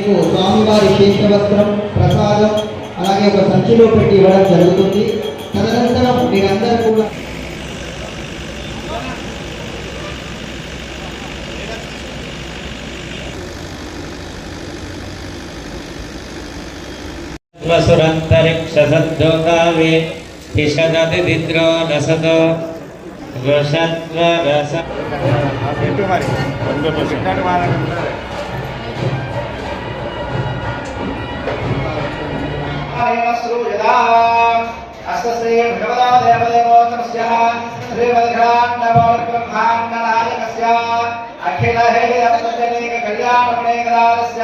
మీకు స్వామివారి శేషవస్త్రం ప్రసాదం అలాగే ఒక సంచిలో పెట్టి ఇవ్వడం జరుగుతుంది. తదనంతరం మీరందరూ కూడా వసురంతరిక్షసద్యోతావే హిషదదిద్రో రసదో వశత్వరస శ్రీ భగవదా దేవదేవోత్తమస్య శ్రీమద్ఘాండవోర్బ్రహ్మాండనాయకస్య అఖిల హేయప్రత్యేక కళ్యాణగుణేకదారస్య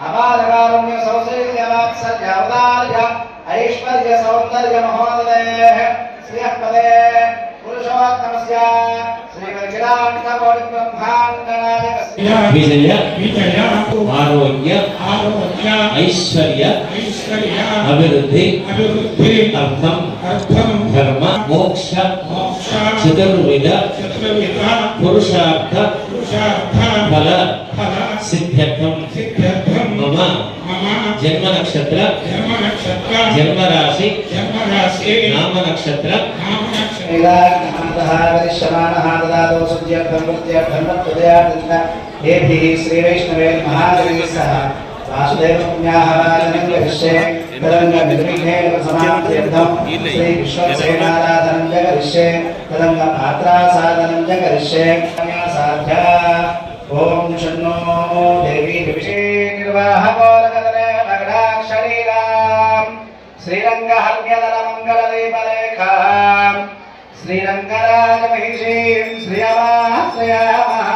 అపారకారుణ్య సౌశీల్యవాత్సల్యావతార్య ఐశ్వర్య సౌందర్య మహోదయేః శ్రీయపదే పురుషోత్తమస్య శ్రీమద్ఘాండవోర్బ్రహ్మాండనాయకస్య విజయ ఆరోగ్య ఐశ్వర్య అభివృద్ధి అర్థం ధర్మ మోక్ష చతుర్విధ పురుషార్థ ఫల సిద్ధ్యర్థం మమ జన్మ నక్షత్ర జన్మరాశి నామ నక్షత్ర శ్రీ వైష్ణవే మహాదేవి సహ వాసుదేవ పుణ్యాహవాచనం గరిష్యే తదంగ నిర్విఘ్నేన సమాప్త్యర్థం శ్రీ విశ్వసేనారాధనం చ గరిష్యే తదంగ పాత్రాసాధనం చ గరిష్యే సాధ్య ఓం షణ్ణో దేవీ విషే నిర్వాహకోరకదనే నగడాక్షరీరాం శ్రీరంగహర్మ్యదల మంగళదీపలేఖాం శ్రీరంగరాజమహిషీం శ్రియమాశ్రయామః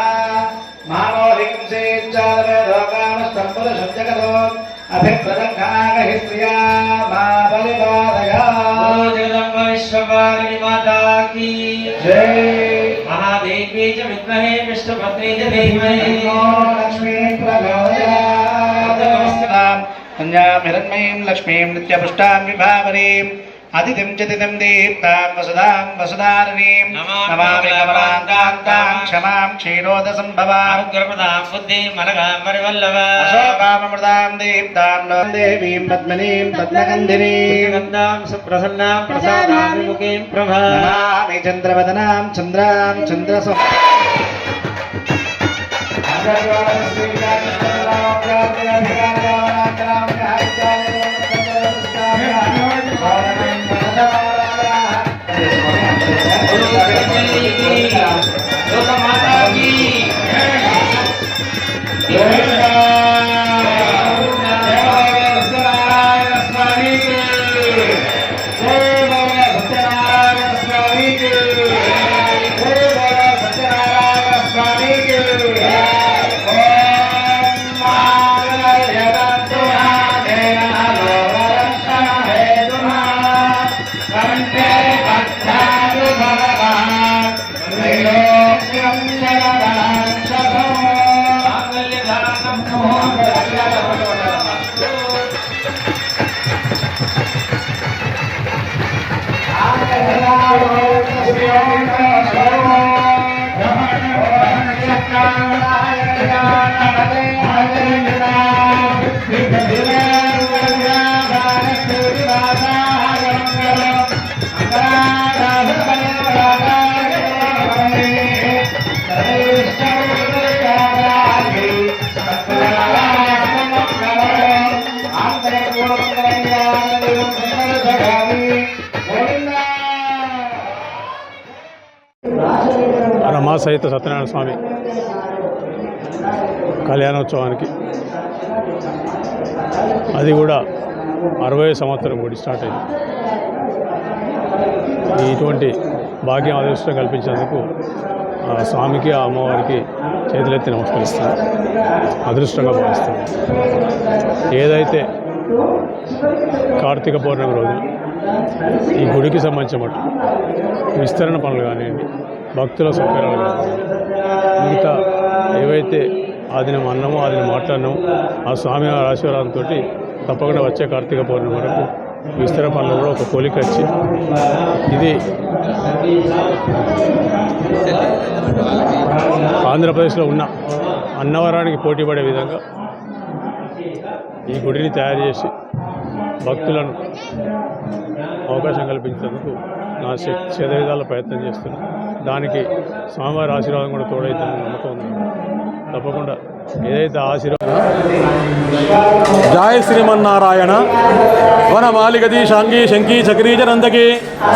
మానోహిం శ్రీచారవేదోకామష్టంపురశబ్దగతో అభిప్రదక్షాగహి శ్రియా మా పరిపాలయా జగదంబ విశ్వపాలిని మాతా కీ జై महादेवी च विद्महे विष्णुपत्नी च धीमहि लक्ष्मी प्रचोदयात् नमस्कार कन्यां हिरण्मयीं लक्ष्मीं नित्यपुष्टां विभावरीं अतिथिं च तिथिं दीप्तां वसुधां वसुधारिणीं नमामि कमलाकान्तां क्षमां क्षीरोदसम्भवां अनुग्रहप्रदां बुद्धिमनगां परिवल्लभां अशोकामृतां दीप्तां देवीं पद्मिनीं पद्मगन्धिनीं गन्धां सुप्रसन्नां प्रसादां विमुखीं प्रभां नमामि चन्द्रवदनां चन्द्रां चन्द्रसु माता की రమా సహిత సత్యనారాయణ స్వామి కళ్యాణోత్సవానికి అది కూడా 60వ సంవత్సరం గుడి స్టార్ట్ అయింది. ఇటువంటి భాగ్యం అదృష్టం కల్పించేందుకు ఆ స్వామికి ఆ అమ్మవారికి చేతులెత్తి నమస్కరిస్తాను, అదృష్టంగా భావిస్తాను. ఏదైతే కార్తీక పౌర్ణమి రోజున ఈ గుడికి సంబంధించిన మటు విస్తరణ పనులు కానివ్వండి, భక్తుల సౌకర్యాలు కానివ్వండి, మిగతా ఏవైతే ఆదినం అన్నమో ఆదినం మాట్లాడినామో ఆ స్వామి ఆశీర్వాదంతో తప్పకుండా వచ్చే కార్తీక పౌర్ణమి వరకు విస్తరణ పనులు కూడా ఒక పోలిక వచ్చి ఇది ఆంధ్రప్రదేశ్లో ఉన్న అన్నవరానికి పోటీ పడే విధంగా ఈ గుడిని తయారు చేసి భక్తులను అవకాశం కల్పించేందుకు నా శక్తి విధాల ప్రయత్నం చేస్తున్నాను. దానికి స్వామివారి ఆశీర్వాదం కూడా తోడైతుందని నమ్మకం ఉంది. తప్పకుండా ఏదైతే ఆశీర్వాదం. జయ శ్రీమన్నారాయణ వనమాలిగది శాంగి శంకి చక్రీజనందకి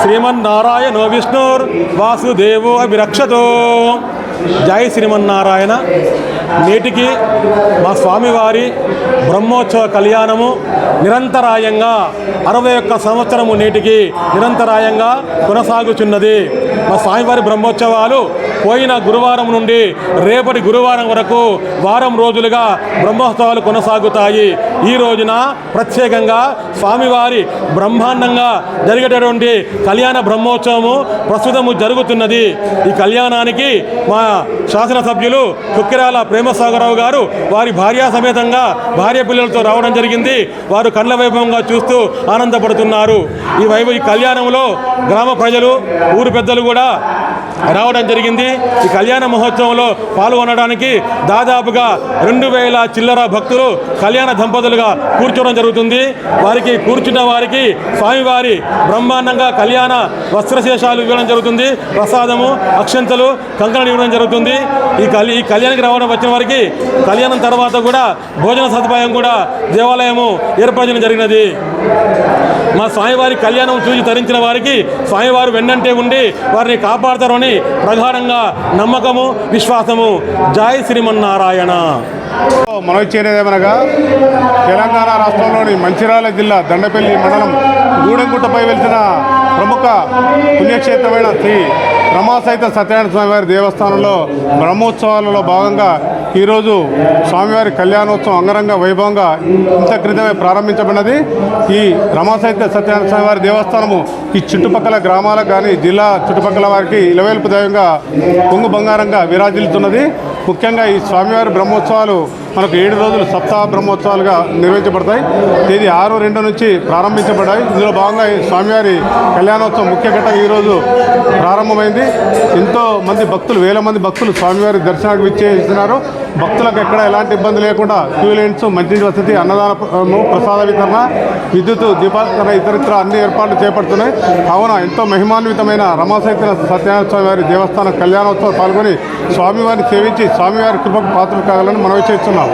శ్రీమన్నారాయణో విష్ణుర్ వాసుదేవో అభిరక్షతో. జై శ్రీమన్నారాయణ. నేటికి మా స్వామివారి బ్రహ్మోత్సవ కళ్యాణము నిరంతరాయంగా 61 సంవత్సరము నేటికి నిరంతరాయంగా కొనసాగుచున్నది. మా స్వామివారి బ్రహ్మోత్సవాలు పోయిన గురువారం నుండి రేపటి గురువారం వరకు వారం రోజులుగా బ్రహ్మోత్సవాలు కొనసాగుతాయి. ఈ రోజున ప్రత్యేకంగా స్వామివారి బ్రహ్మాండంగా జరిగేటటువంటి కళ్యాణ బ్రహ్మోత్సవము ప్రస్తుతము జరుగుతున్నది. ఈ కళ్యాణానికి మా శాసనసభ్యులు కుక్కిరాల ప్రేమసాగరరావు గారు వారి భార్యా సమేతంగా భార్య పిల్లలతో రావడం జరిగింది. వారు కళ్ళ వైభవంగా చూస్తూ ఆనందపడుతున్నారు. ఈ కళ్యాణంలో గ్రామ ప్రజలు ఊరు పెద్దలు కూడా రావడం జరిగింది. ఈ కళ్యాణ మహోత్సవంలో పాల్గొనడానికి దాదాపుగా 2000 చిల్లర భక్తులు కళ్యాణ దంపతులుగా కూర్చోవడం జరుగుతుంది. వారికి కూర్చున్న వారికి స్వామివారి బ్రహ్మాండంగా కళ్యాణ వస్త్రశేషాలు ఇవ్వడం జరుగుతుంది. ప్రసాదము, అక్షంతలు, కంకణం ఇవ్వడం జరుగుతుంది. ఈ కళ్యాణానికి రావడం వచ్చిన వారికి కళ్యాణం తర్వాత కూడా భోజన సదుపాయం కూడా దేవాలయము ఏర్పాటు చేయడం జరిగినది. మా స్వామివారి కళ్యాణం చూసి తరించిన వారికి స్వామివారు వెన్నంటే ఉండి వారిని కాపాడతారని ప్రగాఢంగా నమ్మకము, విశ్వాసము. జై శ్రీమన్నారాయణ. మనం ఇచ్చేదేమనగా తెలంగాణ రాష్ట్రంలోని మంచిర్యాల జిల్లా దండపల్లి మండలం గూడెంగుట్టపై వెలిసిన ప్రముఖ పుణ్యక్షేత్రమైన శ్రీ రమాసహిత సత్యనారాయణ స్వామివారి దేవస్థానంలో బ్రహ్మోత్సవాలలో భాగంగా ఈరోజు స్వామివారి కళ్యాణోత్సవం అంగరంగ వైభవంగా ఇంత క్రితమే ప్రారంభించబడినది. ఈ రమాసహిత సత్యనారాయణ స్వామివారి దేవస్థానము ఈ చుట్టుపక్కల గ్రామాలకు కానీ జిల్లా చుట్టుపక్కల వారికి ఇలవేల్పు దైవంగా పొంగు బంగారంగా విరాజిల్లుతున్నది. ముఖ్యంగా ఈ స్వామివారి బ్రహ్మోత్సవాలు మనకు 7 రోజులు సప్తాహ బ్రహ్మోత్సవాలుగా నిర్వహించబడతాయి. తేదీ 6/2 నుంచి ప్రారంభించబడ్డాయి. ఇందులో భాగంగా ఈ స్వామివారి కళ్యాణోత్సవం ముఖ్య ఘట్టం ఈరోజు ప్రారంభమైంది. ఎంతో మంది భక్తులు, వేల మంది భక్తులు స్వామివారి దర్శనానికి విచ్చేస్తున్నారు. భక్తులకు ఎక్కడ ఎలాంటి ఇబ్బంది లేకుండా క్యూ లైన్స్, మంచినీటి వసతి, అన్నదానము, ప్రసాద వితరణ, విద్యుత్ దీపాలంకరణ, ఇతరితర అన్ని ఏర్పాట్లు చేపడుతున్నాయి. కావున ఎంతో మహిమాన్వితమైన రమాసహిత సత్యనారాయణ స్వామివారి దేవస్థానం కళ్యాణోత్సవం పాల్గొని స్వామివారిని సేవించి స్వామివారి కృపకు పాత్రలు కావాలని మనవి చేస్తున్నాం.